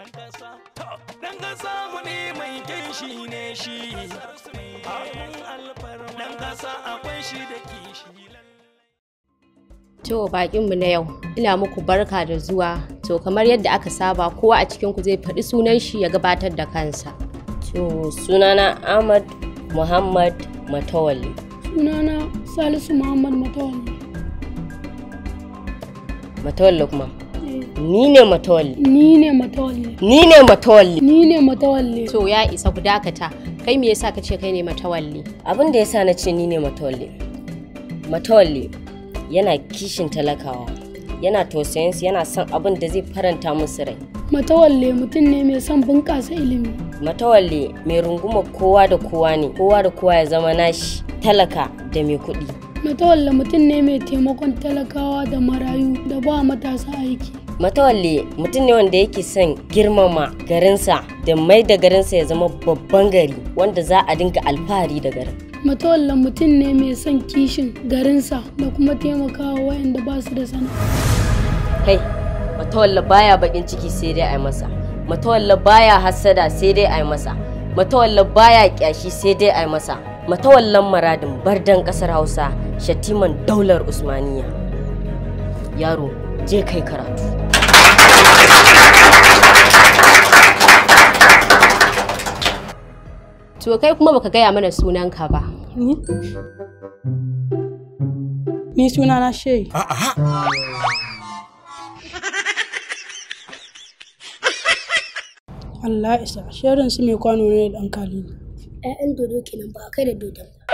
Dan kasa mu ne mai kishi ne shi. Dan kasa akwai shi da kishi. To bakinmu na yau ina muku barka da zuwa. To kamar yadda aka saba kowa a cikin ku zai faɗi sunan shi ya gabatar da kansa. To sunana Ahmad Muhammad Matawalli. Sunana Salisu Muhammad Matawalli. Matawalli kuma? Ni ne Matawalli. Ni ne Matawalli. Ni ne Matawalli. Ni ne Matawalli. To ya isa ku dakata. Kai me yasa kace kai ne Matawalli? Abin da yasa na ce ni ne Matawalli. Matawalli yana kishin talakawa. Yana tausayin su, yana son abin da zai faranta musu rai. Matawalli mutum ne mai son bunƙasa ilimi. Matawalli mai runguma kowa da kowa ne. Kowa da kowa ya zama nashi, talaka da mai kuɗi. Matawalli mutum ne mai taimakon talakawa da marayu da ba matasa aiki. Matawalli mutum ne wanda yake son girmama garinsa da mai da garinsa ya zama babban gari wanda za a dinga alfahari da garin. Matawalli mutum ne mai son kishin garinsa da kuma taimakawa wayanda ba su da sana'a. Kai, Matawalli baya bakin ciki sai dai a yi masa. Matawalli baya hassada sai dai a yi masa. Matawalli baya kyashi sai dai a yi masa. Matawallan maradin bardan kasar Hausa, shatiman daular Usmaniya. Yaro, je kai karatu. To kai kuma baka gaya mana sunanka ba. Ni sunana Shehi. Allah isa, sharin su mai kwano ne dan kali. ‘Ya'yan dodo kenan ba kai da dodon ba.